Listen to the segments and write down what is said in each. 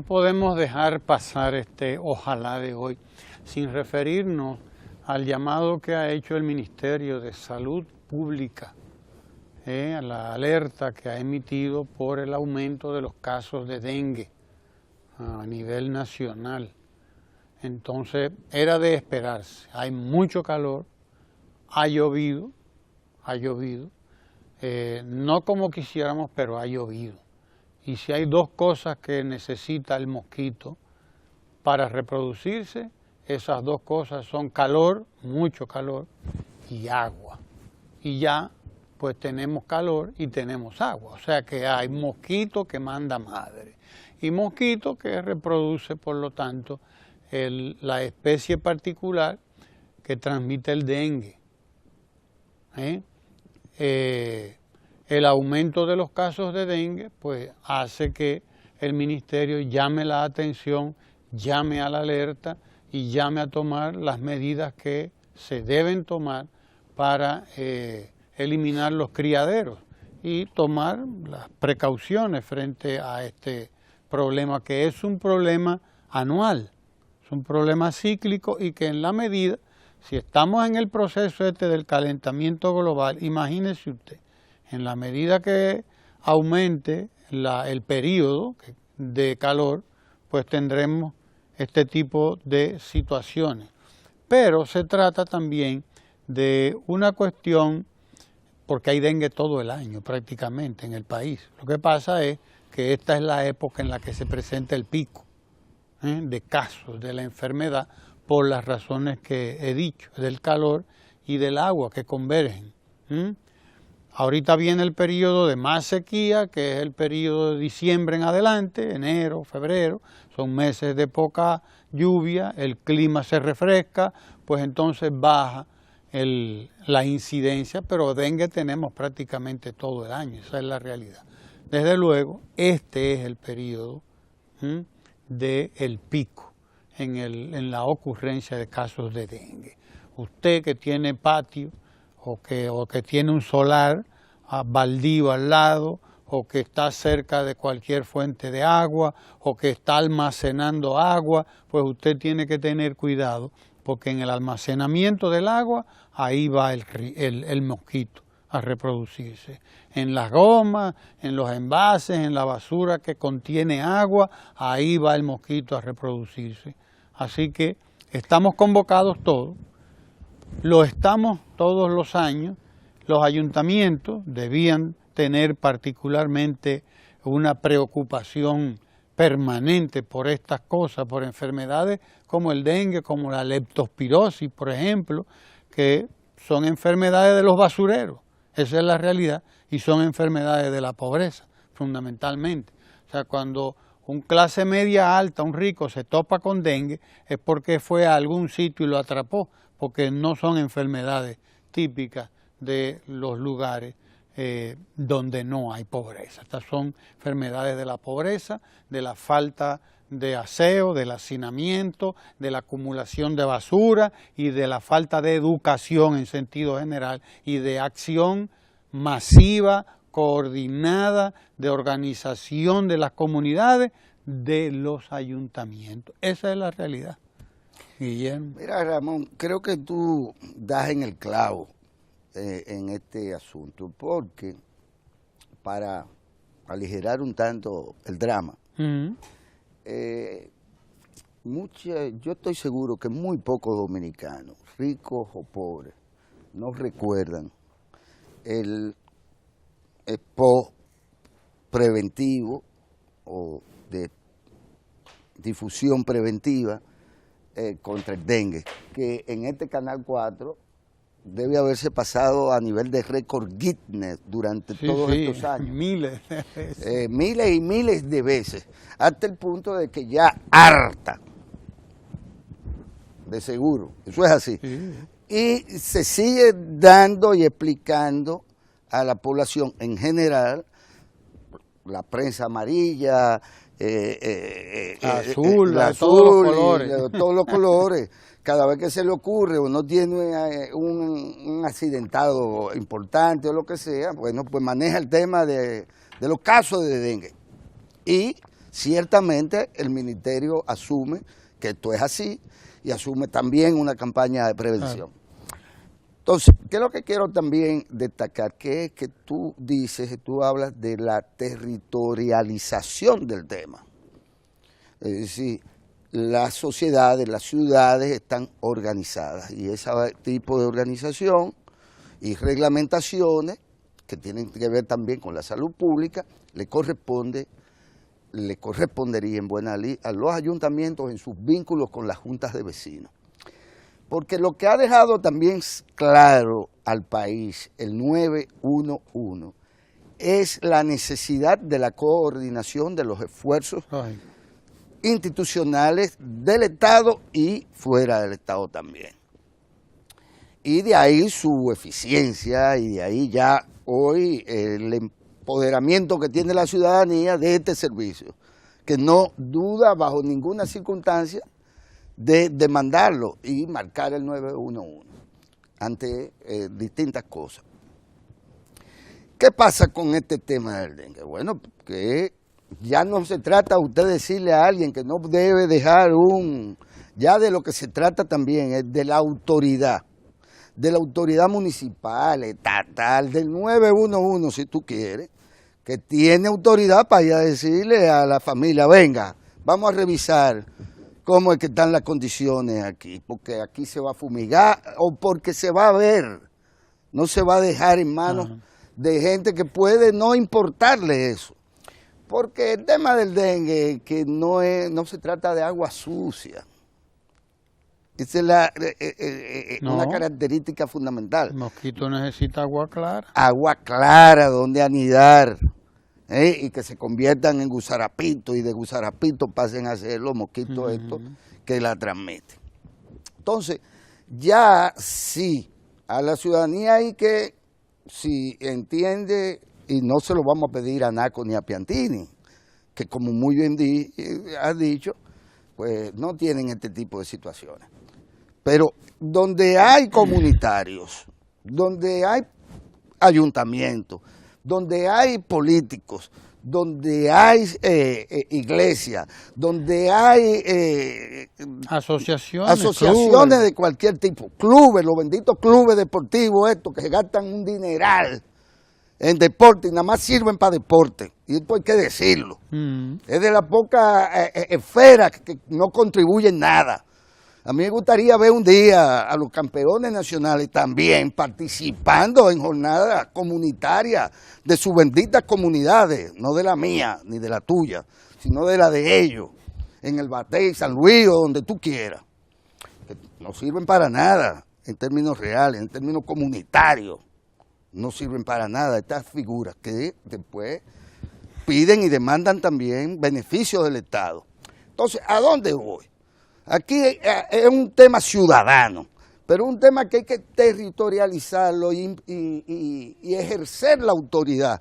No podemos dejar pasar este ojalá de hoy sin referirnos al llamado que ha hecho el Ministerio de Salud Pública, a la alerta que ha emitido por el aumento de los casos de dengue a nivel nacional. Entonces era de esperarse, hay mucho calor, ha llovido, no como quisiéramos, pero ha llovido. Y si hay dos cosas que necesita el mosquito para reproducirse, esas dos cosas son calor, mucho calor, y agua. Y ya pues tenemos calor y tenemos agua, o sea que hay mosquito que manda madre y mosquito que reproduce por lo tanto la especie particular que transmite el dengue. El aumento de los casos de dengue pues hace que el ministerio llame la atención, llame a la alerta y llame a tomar las medidas que se deben tomar para eliminar los criaderos y tomar las precauciones frente a este problema, que es un problema anual, es un problema cíclico y que en la medida, si estamos en el proceso del calentamiento global, imagínese usted, en la medida que aumente el periodo de calor, pues tendremos este tipo de situaciones. Pero se trata también de una cuestión, porque hay dengue todo el año prácticamente en el país. Lo que pasa es que esta es la época en la que se presenta el pico de casos de la enfermedad por las razones que he dicho, del calor y del agua que convergen. Ahorita viene el periodo de más sequía, que es el periodo de diciembre en adelante, enero, febrero, son meses de poca lluvia, el clima se refresca, pues entonces baja la incidencia, pero dengue tenemos prácticamente todo el año, esa es la realidad. Desde luego, este es el periodo del pico en la ocurrencia de casos de dengue. Usted que tiene patio o que tiene un solar baldío al lado, o que está cerca de cualquier fuente de agua, o que está almacenando agua, pues usted tiene que tener cuidado, porque en el almacenamiento del agua, ahí va el mosquito a reproducirse. En las gomas, en los envases, en la basura que contiene agua, ahí va el mosquito a reproducirse. Así que estamos convocados todos, lo estamos todos los años. Los ayuntamientos debían tener particularmente una preocupación permanente por estas cosas, por enfermedades como el dengue, como la leptospirosis, por ejemplo, que son enfermedades de los basureros, esa es la realidad, y son enfermedades de la pobreza, fundamentalmente. O sea, cuando un clase media alta, un rico, se topa con dengue, es porque fue a algún sitio y lo atrapó, porque no son enfermedades típicas de los lugares donde no hay pobreza. Estas son enfermedades de la pobreza, de la falta de aseo, del hacinamiento, de la acumulación de basura y de la falta de educación en sentido general y de acción masiva, coordinada, de organización de las comunidades, de los ayuntamientos. Esa es la realidad. Guillermo. Mira, Ramón, creo que tú das en el clavo en este asunto, porque para aligerar un tanto el drama, yo estoy seguro que muy pocos dominicanos, ricos o pobres, no recuerdan el spot preventivo o de difusión preventiva contra el dengue, que en este Canal 4 debe haberse pasado a nivel de récord Guinness durante todos estos años. Miles de veces. Miles y miles de veces, hasta el punto de que ya harta, de seguro, eso es así. Sí. Y se sigue dando y explicando a la población en general, la prensa amarilla, azul, todos los colores. Todos los colores. Cada vez que se le ocurre o no tiene un accidentado importante o lo que sea, bueno, pues maneja el tema de los casos de dengue. Y Ciertamente el ministerio asume que esto es así y asume también una campaña de prevención. Claro. Entonces, ¿qué es lo que quiero también destacar? Que es que tú dices, tú hablas de la territorialización del tema. Es decir, las sociedades, las ciudades están organizadas y ese tipo de organización y reglamentaciones que tienen que ver también con la salud pública le correspondería en buena ley a los ayuntamientos en sus vínculos con las juntas de vecinos. Porque lo que ha dejado también claro al país el 911 es la necesidad de la coordinación de los esfuerzos institucionales del Estado y fuera del Estado también. Y de ahí su eficiencia y de ahí ya hoy el empoderamiento que tiene la ciudadanía de este servicio, que no duda bajo ninguna circunstancia de demandarlo y marcar el 911 ante distintas cosas. ¿Qué pasa con este tema del dengue? Bueno, que ya no se trata usted decirle a alguien que no debe dejar ya de lo que se trata también es de la autoridad municipal, estatal, del 911 si tú quieres, que tiene autoridad para ir a decirle a la familia, venga, vamos a revisar cómo es que están las condiciones aquí, porque aquí se va a fumigar o porque se va a ver, no se va a dejar en manos de gente que puede no importarle eso. Porque el tema del dengue, que no se trata de agua sucia, esa es una característica fundamental. El mosquito necesita agua clara. Agua clara, donde anidar. Y que se conviertan en gusarapitos y de gusarapitos pasen a ser los mosquitos estos que la transmiten. Entonces, ya sí, a la ciudadanía hay que, si entiende, y no se lo vamos a pedir a Naco ni a Piantini, que como muy bien has dicho, pues no tienen este tipo de situaciones. Pero donde hay comunitarios, donde hay ayuntamientos, donde hay políticos, donde hay iglesias, donde hay asociaciones de cualquier tipo, clubes, los benditos clubes deportivos estos que se gastan un dineral en deporte y nada más sirven para deporte, y esto hay que decirlo. Es de las pocas esferas que no contribuyen nada. A mí me gustaría ver un día a los campeones nacionales también participando en jornadas comunitarias de sus benditas comunidades, no de la mía ni de la tuya, sino de la de ellos, en el Batey, San Luis o donde tú quieras. Que no sirven para nada en términos reales, en términos comunitarios, no sirven para nada estas figuras que después piden y demandan también beneficios del Estado. Entonces, ¿a dónde voy? Aquí es un tema ciudadano, pero un tema que hay que territorializarlo y ejercer la autoridad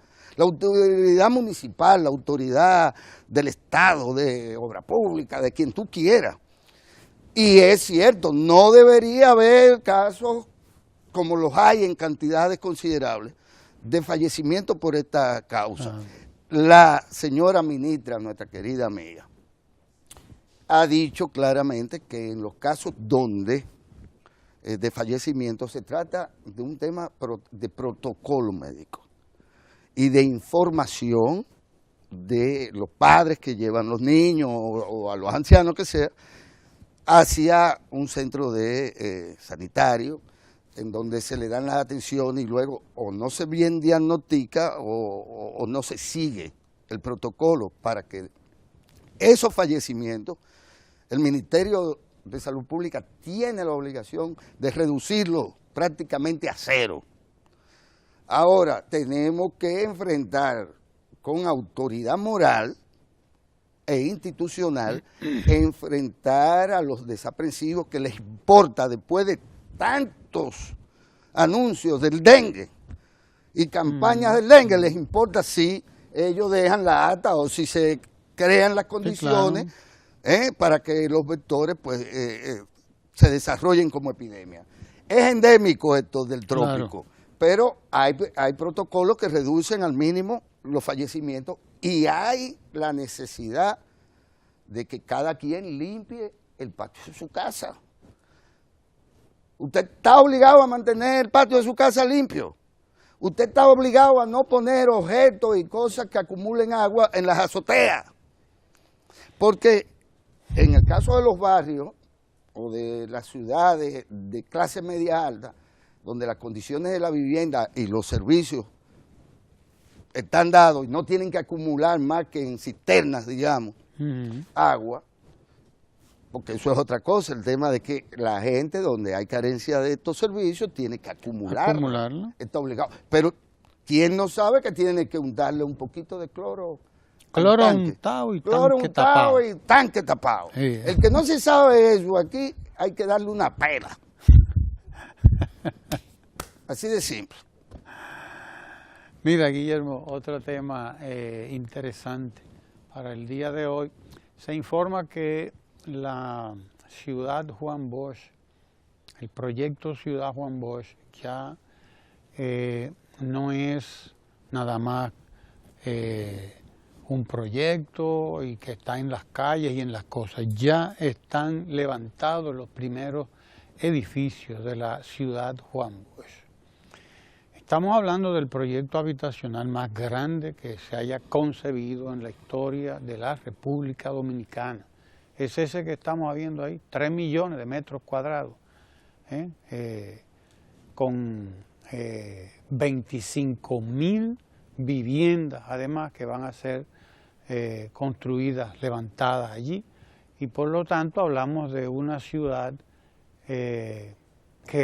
municipal, la autoridad del Estado, de obra pública, de quien tú quieras. Y es cierto, no debería haber casos como los hay en cantidades considerables de fallecimiento por esta causa. La señora ministra, nuestra querida amiga, ha dicho claramente que en los casos donde de fallecimiento se trata de un tema de protocolo médico y de información de los padres que llevan los niños o a los ancianos que sea hacia un centro de sanitario en donde se le dan las atenciones y luego o no se bien diagnostica o no se sigue el protocolo para que esos fallecimientos, el Ministerio de Salud Pública tiene la obligación de reducirlo prácticamente a cero. Ahora, tenemos que enfrentar con autoridad moral e institucional, enfrentar a los desaprensivos que les importa después de tantos anuncios del dengue y campañas del dengue, les importa si ellos dejan la ata o si se crean las condiciones. Sí, claro. Para que los vectores pues se desarrollen como epidemia. Es endémico esto del trópico, claro, pero hay protocolos que reducen al mínimo los fallecimientos Y hay la necesidad de que cada quien limpie el patio de su casa. Usted está obligado a mantener el patio de su casa limpio. Usted está obligado a no poner objetos y cosas que acumulen agua en las azoteas. Porque en el caso de los barrios o de las ciudades de clase media alta, donde las condiciones de la vivienda y los servicios están dados y no tienen que acumular más que en cisternas, digamos, agua, porque eso es otra cosa, el tema de que la gente donde hay carencia de estos servicios tiene que acumularla. Está obligado. Pero ¿quién no sabe que tiene que untarle un poquito de cloro? Cloro untado y tanque tapado. Y tanque tapado. Sí. El que no se sabe eso, aquí hay que darle una pela. Así de simple. Mira, Guillermo, otro tema interesante para el día de hoy. Se informa que la ciudad Juan Bosch, el proyecto Ciudad Juan Bosch, ya no es nada más un proyecto y que está en las calles y en las cosas. Ya están levantados los primeros edificios de la ciudad Juan Bosch. Estamos hablando del proyecto habitacional más grande que se haya concebido en la historia de la República Dominicana. Es ese que estamos viendo ahí, 3 millones de metros cuadrados, con 25.000 viviendas, además, que van a ser construidas, levantadas allí. Y por lo tanto hablamos de una ciudad que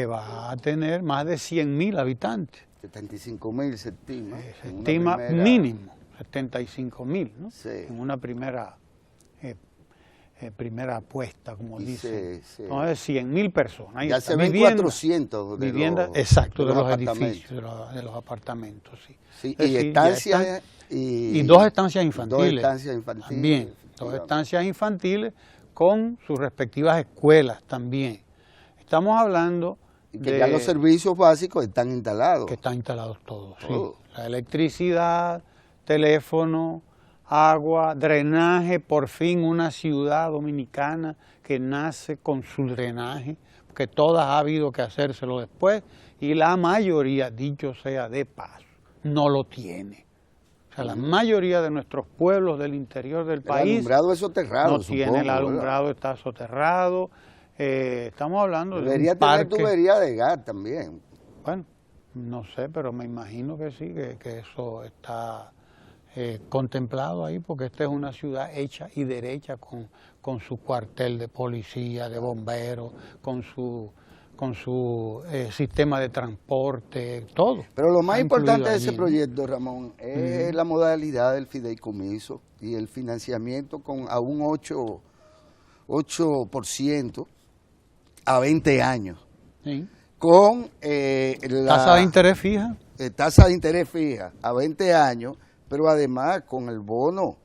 va a tener más de 100.000 habitantes. 75.000 se estima. Se estima mínimo 75.000, ¿no? Sí. En una primera apuesta, como dicen. Sí. Entonces, 100.000 personas. Ahí ya está. se ven 400 de viviendas, los, exacto, de los apartamentos. edificios, de los apartamentos, sí. Sí, Es y decir, estancias y 2 estancias infantiles. 2 estancias infantiles. También, 2 estancias infantiles con sus respectivas escuelas también. Estamos hablando y que ya los servicios básicos están instalados. Que están instalados todos, sí. La electricidad, teléfono, agua, drenaje, por fin una ciudad dominicana que nace con su drenaje, porque todas ha habido que hacérselo después, y la mayoría, dicho sea de paso, no lo tiene. O sea, la mayoría de nuestros pueblos del interior del país... El alumbrado es soterrado, no tiene, el alumbrado está soterrado. Estamos hablando debería de un parque... tener tubería de gas también. Bueno, no sé, pero me imagino que sí, que eso está contemplado ahí, porque esta es una ciudad hecha y derecha con su cuartel de policía, de bomberos, con su sistema de transporte, todo. Pero lo más importante de ese proyecto, Ramón, es la modalidad del fideicomiso y el financiamiento a un 8% a 20 años. Sí. Con tasa de interés fija. Tasa de interés fija a 20 años, pero además con el bono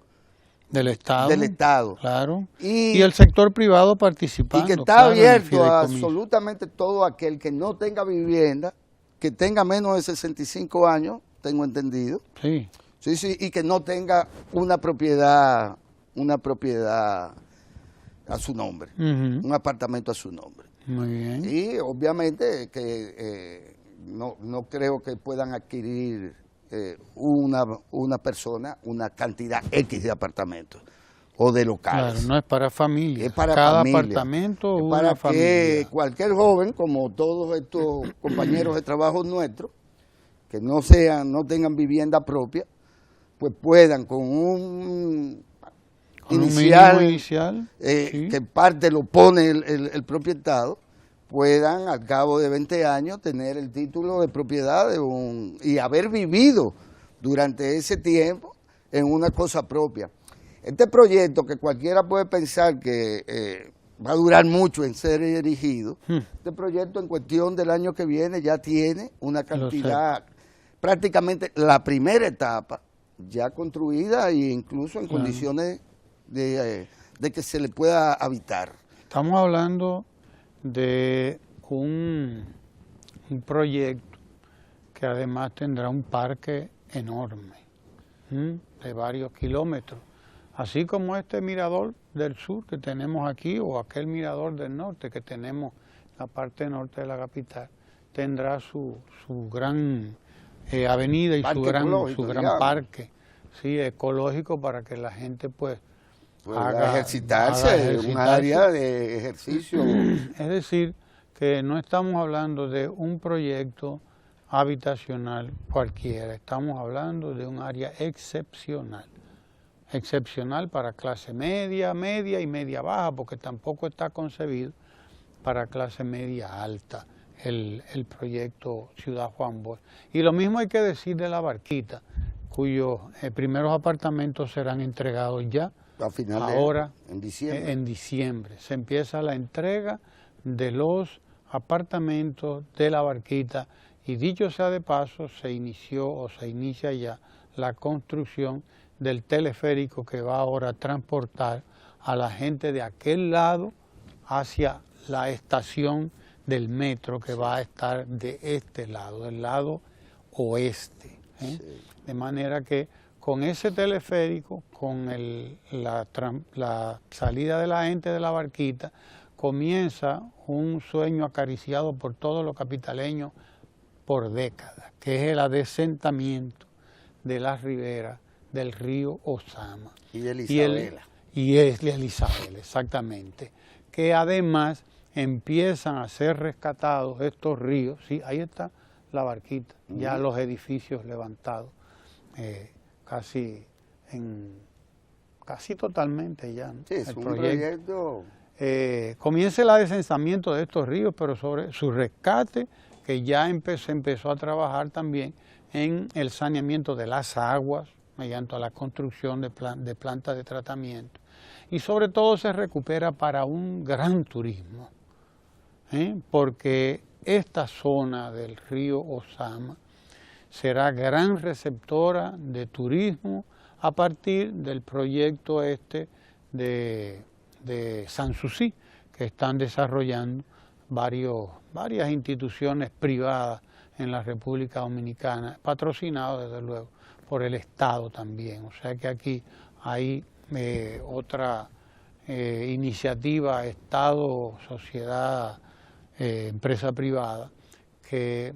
del Estado. Claro. Y el sector privado participando. Y que está abierto a absolutamente todo aquel que no tenga vivienda, que tenga menos de 65 años, tengo entendido. Sí. Sí, y que no tenga una propiedad a su nombre, un apartamento a su nombre. Muy bien. Y obviamente que no creo que puedan adquirir una persona una cantidad X de apartamentos o de locales. Claro, no es para familia. Es para cada familia. Apartamento es una para familia. Que cualquier joven, como todos estos compañeros de trabajo nuestros, que no tengan vivienda propia, pues puedan con un inicial, sí, que parte lo pone el propietario, puedan al cabo de 20 años tener el título de propiedad y haber vivido durante ese tiempo en una cosa propia. Este proyecto, que cualquiera puede pensar que va a durar mucho en ser erigido, este proyecto en cuestión del año que viene ya tiene una cantidad, prácticamente la primera etapa ya construida e incluso en condiciones de que se le pueda habitar. Estamos hablando de un proyecto que además tendrá un parque enorme, de varios kilómetros, así como este mirador del sur que tenemos aquí o aquel mirador del norte que tenemos en la parte norte de la capital, tendrá su gran avenida y su gran parque, sí, ecológico, para que la gente pues haga ejercitarse, un área de ejercicio. Es decir, que no estamos hablando de un proyecto habitacional cualquiera, estamos hablando de un área excepcional para clase media, media y media baja, porque tampoco está concebido para clase media alta el proyecto Ciudad Juan Bosch. Y lo mismo hay que decir de La Barquita, cuyos primeros apartamentos serán entregados ya ahora en diciembre. Se empieza la entrega de los apartamentos de La Barquita y, dicho sea de paso, se inicia ya la construcción del teleférico que va ahora a transportar a la gente de aquel lado hacia la estación del metro que va a estar de este lado, del lado oeste. Sí. De manera que con ese teleférico, con la salida de la gente de La Barquita, comienza un sueño acariciado por todos los capitaleños por décadas, que es el adesentamiento de las riberas del río Ozama. Y de Isabela. Y es de Isabela, exactamente. Que además empiezan a ser rescatados estos ríos. Sí, ahí está La Barquita, ya los edificios levantados, casi totalmente ya, ¿no? Sí, es un proyecto. Comienza el adesensamiento de estos ríos, pero sobre su rescate, que ya se empezó a trabajar también en el saneamiento de las aguas, mediante la construcción de plantas de tratamiento. Y sobre todo se recupera para un gran turismo, porque esta zona del río Ozama será gran receptora de turismo a partir del proyecto de Sanssouci, que están desarrollando varias instituciones privadas en la República Dominicana, patrocinados desde luego por el Estado también. O sea que aquí hay otra iniciativa, Estado, sociedad, empresa privada, que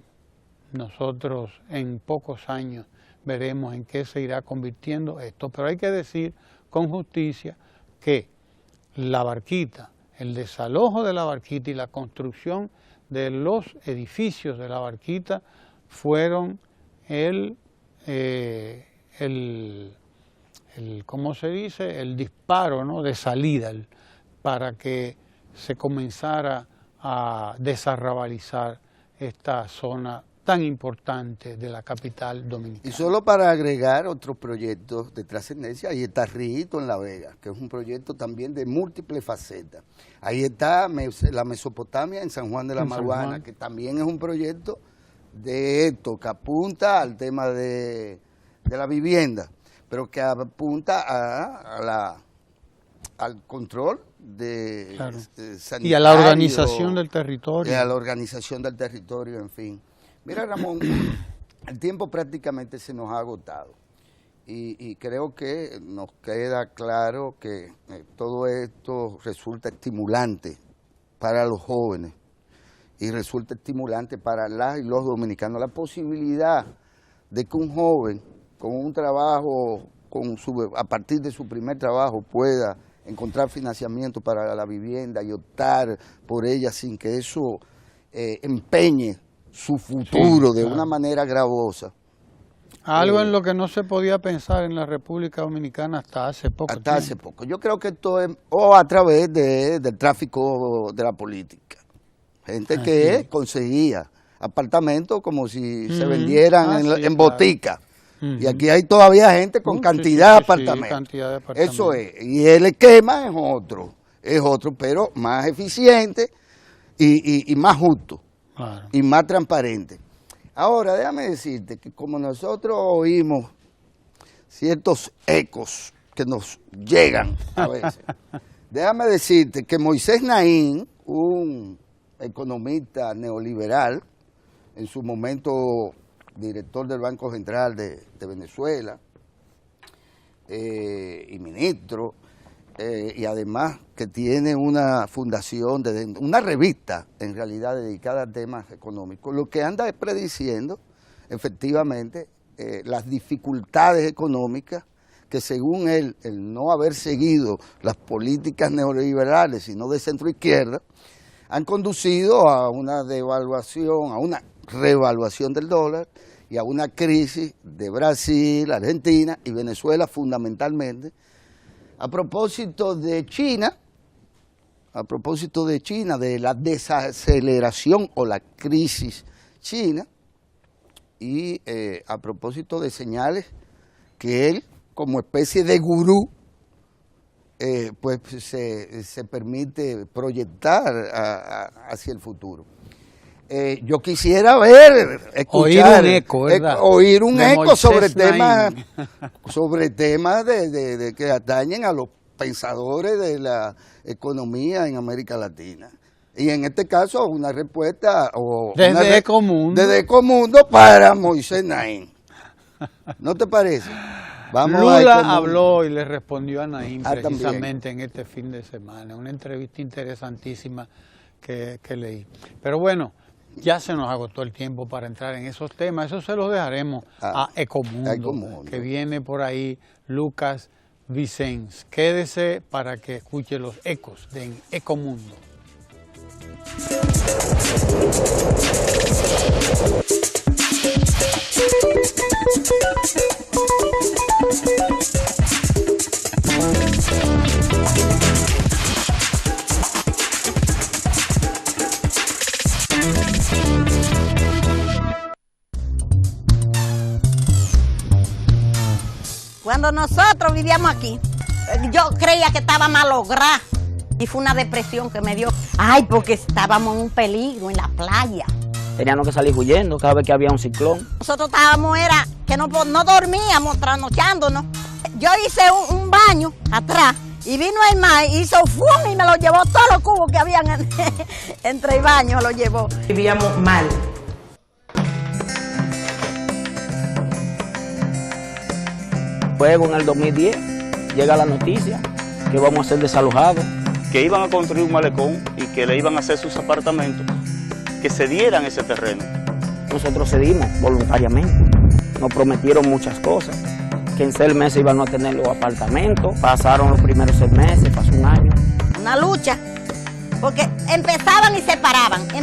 nosotros en pocos años veremos en qué se irá convirtiendo esto. Pero hay que decir con justicia que La Barquita, el desalojo de La Barquita y la construcción de los edificios de La Barquita fueron ¿cómo se dice? El disparo, ¿no?, de salida para que se comenzara a desarrabalizar esta zona tan importante de la capital dominicana. Y solo para agregar otros proyectos de trascendencia, ahí está Rito en La Vega, que es un proyecto también de múltiples facetas. Ahí está la Mesopotamia en San Juan de la Maguana, que también es un proyecto de esto, que apunta al tema de la vivienda, pero que apunta al control sanitario. Y a la organización del territorio. Y a la organización del territorio, en fin. Mira, Ramón, el tiempo prácticamente se nos ha agotado y creo que nos queda claro que todo esto resulta estimulante para los jóvenes y resulta estimulante para las y los dominicanos. La posibilidad de que un joven con un trabajo, a partir de su primer trabajo, pueda encontrar financiamiento para la vivienda y optar por ella sin que eso empeñe su futuro de una manera gravosa. Algo en lo que no se podía pensar en la República Dominicana hasta hace poco tiempo. Hace poco. Yo creo que esto es a través del tráfico de la política. Gente que conseguía apartamentos como si se vendieran en botica. Y aquí hay todavía gente con cantidad de apartamentos. Eso es. Y el esquema es otro, pero más eficiente y más justo. Claro. Y más transparente. Ahora, déjame decirte que como nosotros oímos ciertos ecos que nos llegan a veces, déjame decirte que Moisés Naín, un economista neoliberal, en su momento director del Banco Central de Venezuela, y ministro, y además que tiene una fundación, una revista en realidad dedicada a temas económicos, lo que anda es prediciendo efectivamente las dificultades económicas que según él, el no haber seguido las políticas neoliberales, sino de centro izquierda, han conducido a una devaluación, a una revaluación del dólar y a una crisis de Brasil, Argentina y Venezuela fundamentalmente. A propósito de China, de la desaceleración o la crisis china, y a propósito de señales que él, como especie de gurú, pues se permite proyectar hacia el futuro. Yo quisiera escuchar, oír un eco sobre temas de que atañen a los pensadores de la economía en América Latina. Y en este caso una respuesta desde Ecomundo para Moisés Naim. ¿No te parece? Vamos Lula habló y le respondió a Naim precisamente también en este fin de semana, una entrevista interesantísima que leí. Pero bueno, ya se nos agotó el tiempo para entrar en esos temas, eso se los dejaremos a Ecomundo, que viene por ahí Lucas Vicens. Quédese para que escuche los ecos de Ecomundo. Cuando nosotros vivíamos aquí, yo creía que estaba malograda y fue una depresión que me dio. Ay, porque estábamos en un peligro en la playa. Teníamos que salir huyendo cada vez que había un ciclón. Nosotros estábamos, era que no dormíamos, trasnochándonos. Yo hice un baño atrás y vino el mar, hizo fum y me lo llevó todos los cubos que habían entre el baño, lo llevó. Vivíamos mal. Luego en el 2010 llega la noticia que vamos a ser desalojados. Que iban a construir un malecón y que le iban a hacer sus apartamentos, que cedieran ese terreno. Nosotros cedimos voluntariamente. Nos prometieron muchas cosas, que en 6 meses iban a tener los apartamentos. Pasaron los primeros 6 meses, pasó un año. Una lucha, porque empezaban y se paraban. Mi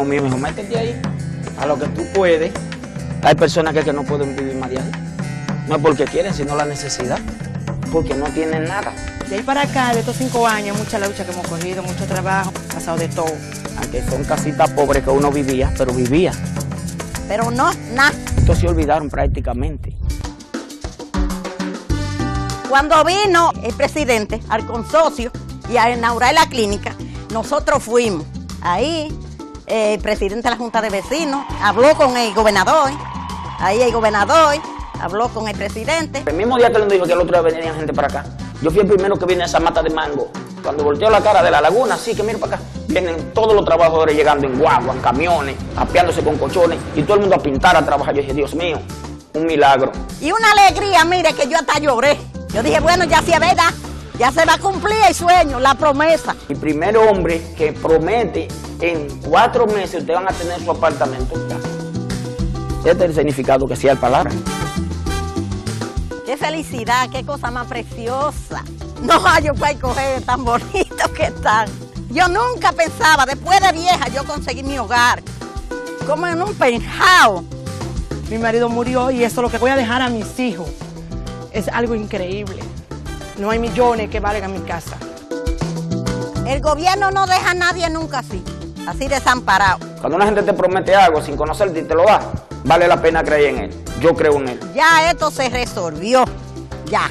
mío me dijo, métete ahí, a lo que tú puedes. Hay personas que no pueden vivir más de ahí. No es porque quieren, sino la necesidad, porque no tienen nada. De ahí para acá, de estos 5 años, mucha lucha que hemos cogido, mucho trabajo, pasado de todo. Aunque son casitas pobres que uno vivía, pero vivía. Pero no, nada. Estos se olvidaron prácticamente. Cuando vino el presidente al consorcio y a inaugurar la clínica, nosotros fuimos. Ahí el presidente de la Junta de Vecinos habló con el gobernador. Ahí el gobernador habló con el presidente. El mismo día que él nos dijo que el otro día venía gente para acá, yo fui el primero que vine a esa mata de mango. Cuando volteó la cara de la laguna, así que mira para acá, vienen todos los trabajadores llegando en guagua, en camiones, apeándose con colchones, y todo el mundo a pintar, a trabajar. Yo dije, Dios mío, un milagro. Y una alegría, mire, que yo hasta lloré. Yo dije, bueno, ya sí es verdad, ya se va a cumplir el sueño, la promesa. El primer hombre que promete en 4 meses ustedes van a tener su apartamento. Este es el significado que sea el palabra. Qué felicidad, qué cosa más preciosa. No hay yo para coger tan bonitos que están. Yo nunca pensaba, después de vieja, yo conseguí mi hogar, como en un penthouse. Mi marido murió y eso es lo que voy a dejar a mis hijos. Es algo increíble. No hay millones que valgan mi casa. El gobierno no deja a nadie nunca así desamparado. Cuando una gente te promete algo sin conocerte y te lo da, vale la pena creer en él. Yo creo en él. Ya esto se resolvió, ya.